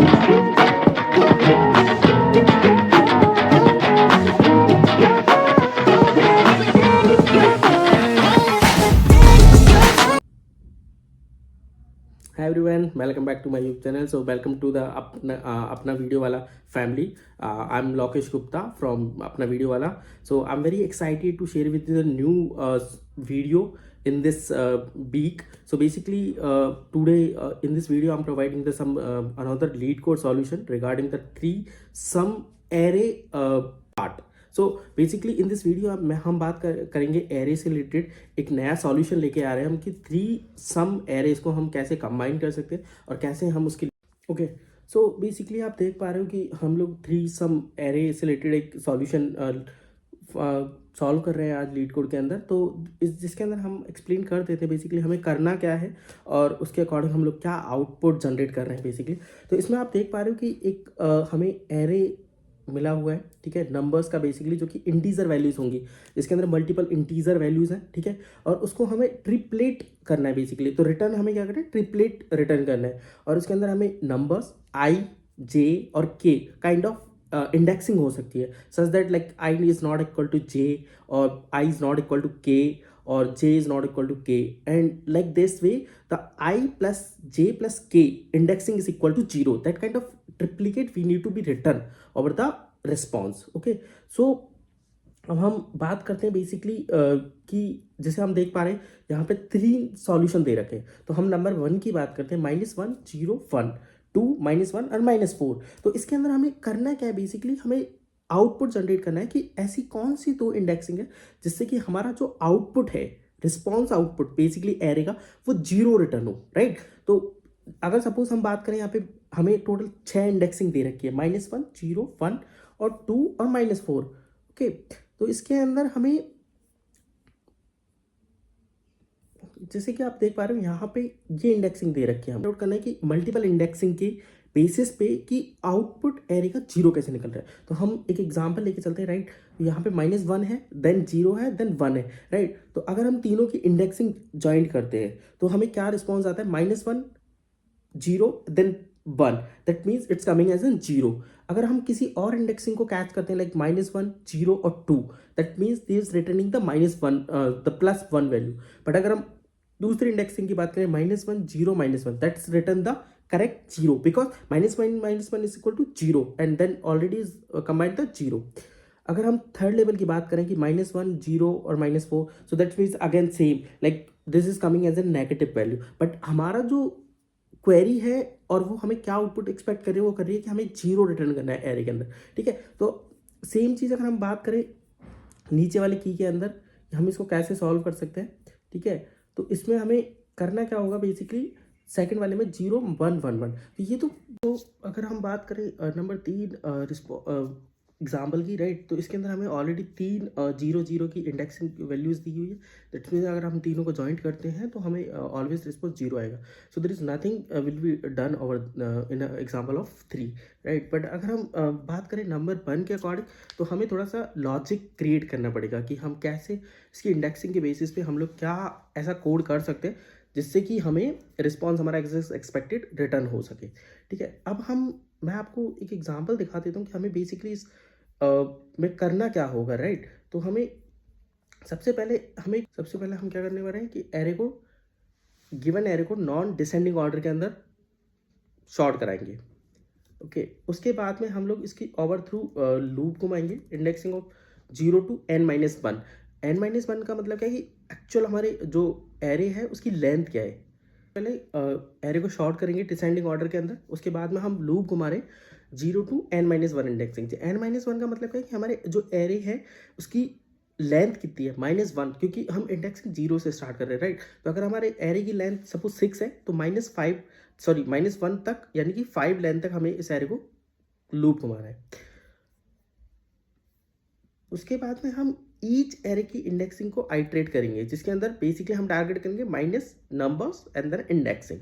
Hi everyone, welcome back to my YouTube channel. So welcome to the अपना video वाला family. I'm Lokesh Gupta from अपना video वाला. So I'm very excited to share with you the new video in this week. So basically today in this video I'm providing the some another lead code solution regarding the three sum array part. So basically in this video हम बात करेंगे array से related एक नया solution लेके आ रहे हैं हम कि थ्री सम एरेज को हम कैसे कंबाइन कर सकते हैं और कैसे हम उसके ओके. सो बेसिकली आप देख पा रहे हो कि हम लोग थ्री सम एरे से रिलेटेड एक सॉल्यूशन सॉल्व कर रहे हैं आज लीड कोड के अंदर. तो इस जिसके अंदर हम एक्सप्लेन कर देते हैं बेसिकली हमें करना क्या है और उसके अकॉर्डिंग हम लोग क्या आउटपुट जनरेट कर रहे हैं बेसिकली. तो इसमें आप देख पा रहे हो कि एक हमें एरे मिला हुआ है, ठीक है, नंबर्स का बेसिकली जो कि इंटीजर वैल्यूज होंगी जिसके अंदर मल्टीपल इंटीजर वैल्यूज हैं, ठीक है, और उसको हमें ट्रिपलेट करना है बेसिकली. तो रिटर्न हमें क्या करना है, ट्रिपलेट रिटर्न करना है और उसके अंदर हमें नंबर्स आई जे और के काइंड ऑफ इंडेक्सिंग हो सकती है such that like I is not equal to J और I is not equal to K और j is not equal to k, and like this way the I plus j plus k indexing is equal to 0. That kind of triplicate we need to be written over the response. Okay, so अब हम बात करते हैं basically कि जैसे हम देख पा रहे हैं यहाँ पे थ्री सॉल्यूशन दे रखे हैं. तो हम नंबर 1 की बात करते हैं, -1 0 1 2 -1 और -4. तो इसके अंदर हमें करना क्या है बेसिकली, हमें आउटपुट जनरेट करना है कि ऐसी कौन सी दो इंडेक्सिंग है जिससे कि हमारा जो आउटपुट है, रिस्पॉन्स आउटपुट बेसिकली एरे का, वो 0 रिटर्न हो, राइट. तो अगर सपोज हम बात करें यहाँ पे हमें टोटल 6 इंडेक्सिंग दे रखी है, -1 0 1 और 2 और -4. ओके, तो इसके अंदर हमें जैसे कि आप देख पा रहे हो यहाँ पे ये इंडेक्सिंग दे रखी है. हमें नोट करना है कि मल्टीपल इंडेक्सिंग के बेसिस पे कि आउटपुट एरे का 0 कैसे निकल रहा है. तो हम एक एग्जांपल लेके चलते हैं, राइट. यहाँ पे -1 है, देन 0 है, देन 1 है, राइट. तो अगर हम तीनों की इंडेक्सिंग ज्वाइंट करते हैं तो हमें क्या रिस्पॉन्स आता है, -1 0 then 1, that means it's coming as an 0. अगर हम किसी और इंडेक्सिंग को कैच करते हैं लाइक -1 0 और 2, that means this is returning the -1 the +1 value. But अगर हम दूसरी इंडेक्सिंग की बात करें, -1 0 -1, that's return the correct 0 because -1 is equal to 0 and then already is combined the 0. अगर हम थर्ड लेवल की बात करें कि -1 0 और -4, so that means again same like this is coming as a negative value. But हमारा जो क्वेरी है और वो हमें क्या आउटपुट एक्सपेक्ट कर रही है, वो कर रही है कि हमें 0 रिटर्न करना है एरे के अंदर, ठीक है. तो सेम चीज़ अगर हम बात करें नीचे वाले की के अंदर, हम इसको कैसे सॉल्व कर सकते हैं, ठीक है. तो इसमें हमें करना क्या होगा बेसिकली, सेकंड वाले में 0 1 1 1. तो ये तो अगर हम बात करें नंबर 3 एग्जाम्पल की, राइट. तो इसके अंदर हमें ऑलरेडी 3 0 0 की इंडेक्सिंग वैल्यूज दी हुई है. दैट मीन्स अगर हम तीनों को जॉइंट करते हैं तो हमें ऑलवेज रिस्पॉन्स 0 आएगा. So there is nothing will be done over in example of 3, right. But अगर हम बात करें नंबर 1 के अकॉर्डिंग, तो हमें थोड़ा सा लॉजिक क्रिएट करना पड़ेगा कि हम कैसे इसकी इंडेक्सिंग के बेसिस पे हम लोग क्या ऐसा कोड कर सकते हैं जिससे कि हमें रिस्पॉन्स हमारा एक्सपेक्टेड रिटर्न हो सके, ठीक है. अब मैं आपको एक एग्जांपल दिखा देता हूँ कि हमें बेसिकली इस में करना क्या होगा, राइट. तो हमें सबसे पहले हम क्या करने वाले हैं कि एरे को, गिवन एरे को नॉन डिसेंडिंग ऑर्डर के अंदर शॉर्ट कराएंगे. ओके, उसके बाद में हम लोग इसकी ओवरथ्रू लूप घुमाएंगे, indexing of 0 to n-1. n-1 का मतलब क्या है कि एक्चुअल हमारे जो एरे है उसकी लेंथ क्या है. पहले एरे को शॉर्ट करेंगे डिसेंडिंग ऑर्डर के अंदर, उसके बाद में हम लूप घुमा रहे 0 to n-1 इंडेक्सिंग. n-1 का मतलब क्या है कि हमारे जो एरे है उसकी लेंथ कितनी है, -1, क्योंकि हम इंडेक्सिंग 0 से स्टार्ट कर रहे हैं, राइट. तो अगर हमारे एरे की लेंथ सपोज 6 है तो -1 तक यानी कि 5 लेंथ तक हमें इस एरे को लूप घुमाना है. उसके बाद में हम ईच एरे की इंडेक्सिंग को आइट्रेट करेंगे, जिसके अंदर बेसिकली हम टारगेट करेंगे minus numbers and then indexing.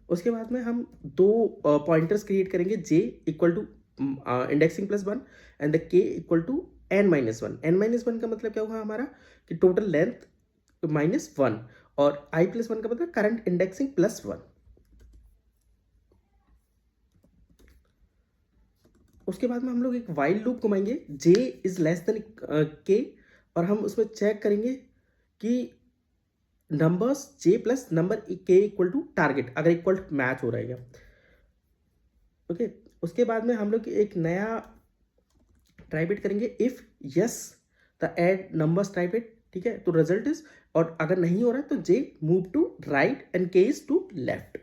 उसके बाद में हम दो पॉइंटर्स क्रिएट करेंगे, j equal to indexing +1 and the k equal to n-1. n-1 का मतलब क्या होगा हमारा कि टोटल लेंथ -1 और i+1 का मतलब करंट इंडेक्सिंग +1. उसके बाद में हम लोग एक वाइल लूप घुमाएंगे जे इज लेस देन के, और हम उसमें चेक करेंगे कि नंबर्स जे प्लस नंबर के इक्वल टू टारगेट अगर इक्वल टू मैच हो रहेगा। ओके, उसके बाद में हम लोग एक नया ट्राई बिट करेंगे if yes the add numbers try bit, ठीक है, तो रिजल्ट इज, और अगर नहीं हो रहा है तो जे मूव टू राइट एंड के इज टू लेफ्ट।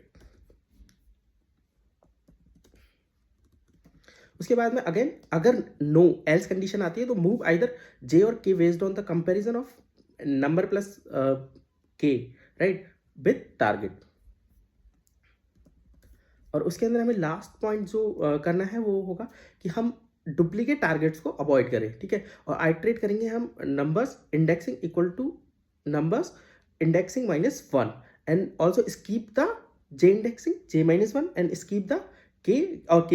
उसके बाद में अगेन अगर नो एल्स कंडीशन आती है तो मूव आइदर जे और के based on the comparison of number plus के, राइट, विथ टारगेट। और उसके अंदर हमें लास्ट पॉइंट जो करना है वो होगा कि हम डुप्लीकेट टारगेट्स को अवॉइड करें, ठीक है, और आइट्रेट करेंगे हम numbers indexing equal two numbers indexing -1 and also skip the J indexing J-1 and skip the के और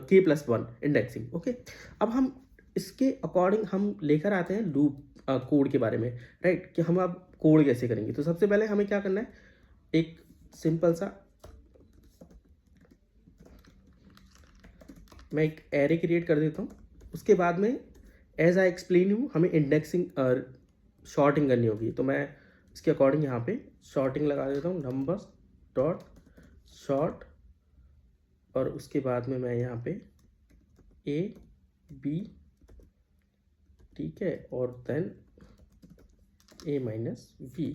K+1 इंडेक्सिंग। ओके, अब हम इसके अकॉर्डिंग हम लेकर आते हैं लूप कोड के बारे में, राइट, कि हम अब कोड कैसे करेंगे। तो सबसे पहले हमें क्या करना है, एक सिंपल सा मैं एक एरे क्रिएट कर देता हूँ। उसके बाद में एज आई एक्सप्लेन यू हमें इंडेक्सिंग शॉर्टिंग करनी होगी, तो मैं इसके अकॉर्डिंग यहाँ पे शॉर्टिंग लगा देता हूँ, नंबर्स डॉट शॉर्ट, और उसके बाद में मैं यहाँ पे ए बी, ठीक है, और देन A-V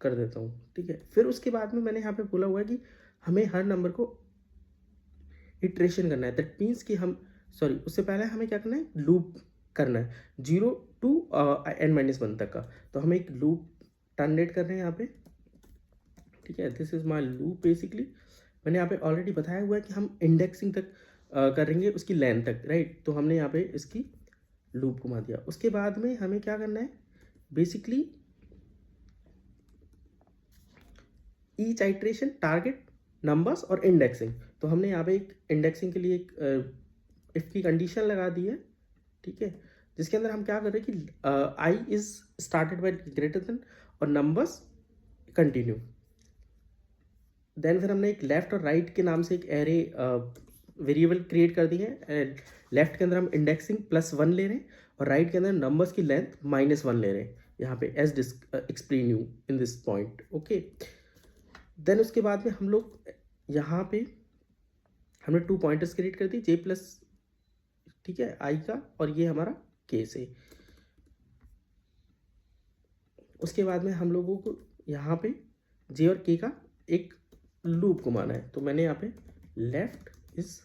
कर देता हूँ, ठीक है। फिर उसके बाद में मैंने यहाँ पे बोला हुआ है कि हमें हर नंबर को इटरेशन करना है, दैट मीन्स कि हम उससे पहले हमें क्या करना है, लूप करना है 0 to n-1 तक का। तो हम एक लूप टर्मिनेट कर रहे हैं यहाँ पे, ठीक है, this is my loop basically. मैंने यहाँ पे ऑलरेडी बताया हुआ है कि हम इंडेक्सिंग तक करेंगे उसकी लेंथ तक, राइट, तो हमने यहाँ पे इसकी लूप घुमा दिया। उसके बाद में हमें क्या करना है, basically each iteration target numbers और इंडेक्सिंग। तो हमने यहाँ पे एक इंडेक्सिंग के लिए एक इफ की कंडीशन लगा दी है, ठीक है, जिसके अंदर हम क्या कर रहे हैं कि I is started by greater than और नंबर्स कंटिन्यू। देन फिर हमने एक लेफ्ट और राइट के नाम से एक एरे वेरिएबल क्रिएट कर दी है। लेफ्ट के अंदर हम इंडेक्सिंग +1 ले रहे हैं और राइट के अंदर नंबर्स की लेंथ -1 ले रहे हैं यहाँ पे, as explain you in this point. Okay, then उसके बाद में हम लोग यहाँ पे हमने 2 पॉइंटर्स क्रिएट कर दी, J+, ठीक है, आई का, और ये हमारा K से। उसके बाद में हम लोगों को यहाँ पे J और K का एक लूप घुमाना है, तो मैंने यहाँ पे लेफ्ट इज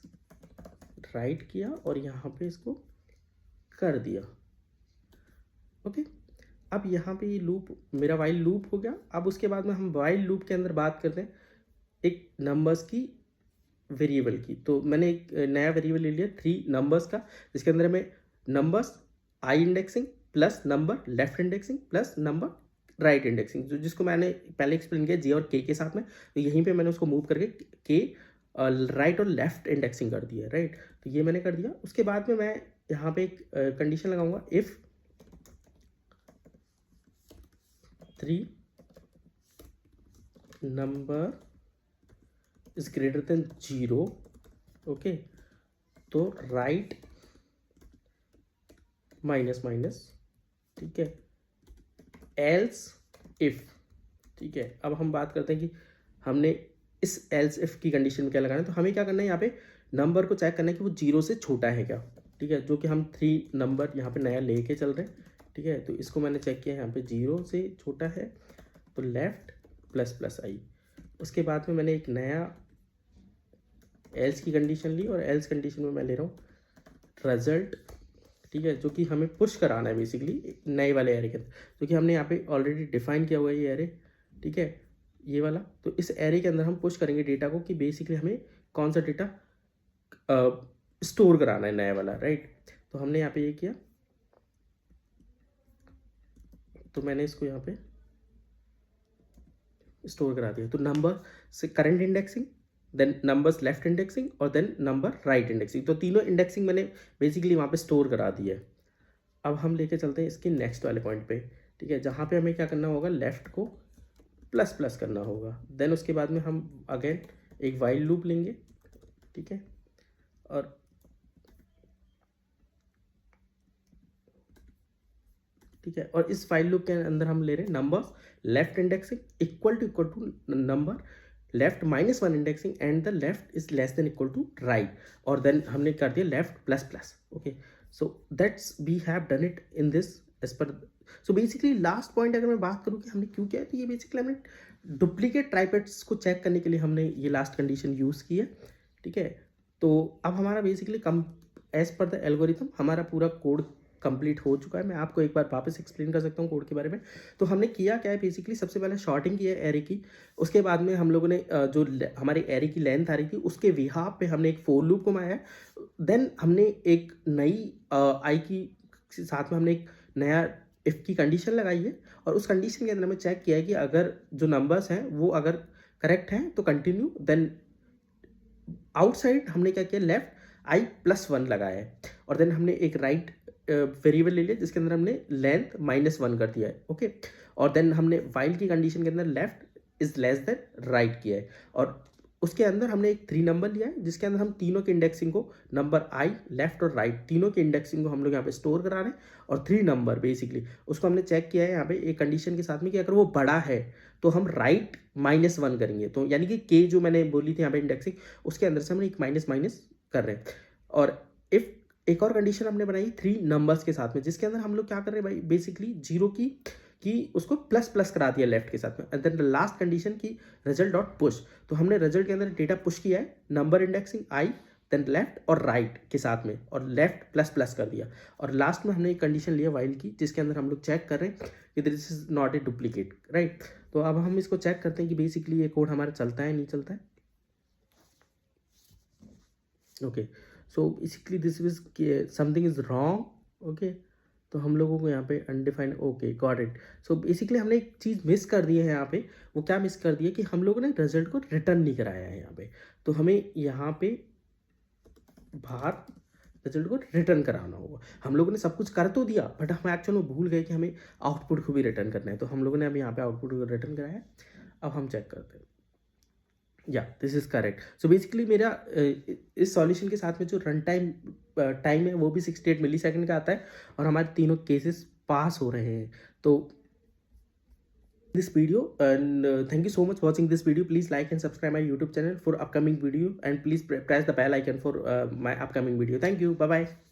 राइट किया और यहाँ पे इसको कर दिया। ओके, अब यहाँ पे ये लूप मेरा वाइल लूप हो गया। अब उसके बाद में हम वाइल लूप के अंदर बात करते हैं एक नंबर्स की वेरिएबल की। तो मैंने एक नया वेरिएबल ले लिया 3 नंबर्स का, जिसके अंदर में numbers I indexing plus number left indexing plus number right indexing, जो जिसको मैंने पहले एक्सप्लेन किया J और K के साथ में। तो यहीं पे मैंने उसको मूव करके K राइट और लेफ्ट इंडेक्सिंग कर दिया, राइट, तो ये मैंने कर दिया। उसके बाद में मैं यहाँ पे एक कंडीशन लगाऊंगा, if 3 number is greater than 0, okay, तो राइट -, ठीक है, एल्स इफ, ठीक है। अब हम बात करते हैं कि हमने इस एल्स इफ की कंडीशन में क्या लगाना है। तो हमें क्या करना है, यहाँ पे नंबर को चेक करना है कि वो 0 से छोटा है क्या, ठीक है, जो कि हम 3 नंबर यहाँ पे नया लेके चल रहे हैं, ठीक है। तो इसको मैंने चेक किया, यहाँ पे 0 से छोटा है तो लेफ्ट ++i। उसके बाद में मैंने एक नया एल्स की कंडीशन ली और एल्स कंडीशन में मैं ले रहा हूँ रिजल्ट, ठीक है, जो कि हमें पुश कराना है बेसिकली नए वाले एरे के अंदर, जो कि हमने यहाँ पे ऑलरेडी डिफाइन किया हुआ है ये एरे, ठीक है, ये वाला। तो इस एरे के अंदर हम पुश करेंगे डेटा को कि बेसिकली हमें कौन सा डेटा स्टोर कराना है, नया वाला, राइट। तो हमने यहाँ पे ये किया, तो मैंने इसको यहाँ पे स्टोर करा दिया। तो नंबर से current indexing, then numbers left indexing और देन नंबर राइट इंडेक्सिंग, तो तीनों इंडेक्सिंग मैंने बेसिकली वहाँ पे स्टोर करा दी है। अब हम लेके चलते हैं इसके नेक्स्ट वाले पॉइंट पे, ठीक है, जहाँ पे हमें क्या करना होगा, लेफ्ट को ++ करना होगा। देन उसके बाद में हम अगेन एक वाइल लूप लेंगे, ठीक है, और ठीक है, और इस फाइल लूप के अंदर हम ले रहे हैं numbers left indexing equal to number left -1 indexing and the left is less than equal to right, और देन हमने कर दिया left plus plus. Okay, so that's we have done it in this edge पर। So basically last point अगर मैं बात करूँ कि हमने क्यों किया है, तो ये बेसिकली हमने डुप्लीकेट ट्राइपेट्स को चेक करने के लिए हमने ये लास्ट कंडीशन यूज़ की है। ठीक है, तो अब हमारा basically come as per the algorithm हमारा पूरा कोड कंप्लीट हो चुका है। मैं आपको एक बार वापस एक्सप्लेन कर सकता हूँ कोड के बारे में। तो हमने किया क्या है, बेसिकली सबसे पहले शॉर्टिंग की है एरे की, उसके बाद में हम लोगों ने जो हमारे एरे की लेंथ आ रही थी उसके बिहाफ पे हमने एक फोर लूप घुमाया है। देन हमने एक नई आई की साथ में हमने एक नया इफ़ की कंडीशन लगाई है, और उस कंडीशन के अंदर हमें चेक किया है कि अगर जो नंबर्स हैं वो अगर करेक्ट हैं तो कंटिन्यू, देन आउटसाइड हमने क्या किया, लेफ्ट i+1 लगाया है, और देन हमने एक राइट वेरिएबल ले लिया जिसके अंदर हमने लेंथ -1 कर दिया है। ओके, और देन हमने वाइल की कंडीशन के अंदर left is less then right किया है, और उसके अंदर हमने एक 3 नंबर लिया है जिसके अंदर हम तीनों के इंडेक्सिंग को नंबर i लेफ्ट और राइट तीनों के इंडेक्सिंग को हम लोग यहाँ पे स्टोर करा रहे हैं, और 3 नंबर बेसिकली उसको हमने चेक किया है यहाँ पे एक कंडीशन के साथ में कि अगर वो बड़ा है तो हम राइट -1 करेंगे, तो यानी कि k जो मैंने बोली थी यहाँ पे इंडेक्सिंग उसके अंदर से हमने एक माइनस माइनस कर रहे हैं। और इफ एक और कंडीशन हमने बनाई 3 नंबर्स के साथ में जिसके अंदर हम लोग क्या कर रहे हैं भाई, बेसिकली 0 की उसको प्लस प्लस करा दिया लेफ्ट के साथ में, and then the last condition की रिजल्ट डॉट पुश, तो हमने रिजल्ट के अंदर डेटा पुश किया है number indexing i then left और राइट के साथ में, और लेफ्ट प्लस प्लस कर दिया, और लास्ट में हमने एक कंडीशन लिया वाइल की जिसके अंदर हम लोग चेक कर रहे हैं कि this is not a duplicate, right. तो अब हम इसको चेक करते हैं कि बेसिकली ये कोड हमारा चलता है नहीं चलता है। Okay, so basically this is something is wrong. Okay, तो हम लोगों को यहाँ पे undefined, okay got it. So basically हमने एक चीज़ मिस कर दी है यहाँ पे, वो क्या मिस कर दी है कि हम लोगों ने रिजल्ट को रिटर्न नहीं कराया है यहाँ पे, तो हमें यहाँ पे बाहर रिजल्ट को रिटर्न कराना होगा। हम लोगों ने सब कुछ कर तो दिया बट हम एक्चुअल में भूल गए कि हमें आउटपुट को भी रिटर्न करना है, तो हम लोगों ने अभी यहाँ पे आउटपुट को रिटर्न कराया है। अब हम चेक करते हैं, या this is correct. So basically मेरा इस सॉल्यूशन के साथ में जो रन टाइम है वो भी 68 मिलीसेकंड का आता है, और हमारे तीनों केसेस पास हो रहे हैं। तो this video, and thank you so much watching this video. Please like and subscribe my YouTube channel for upcoming video, and please press the bell icon for my upcoming video. Thank you, bye bye.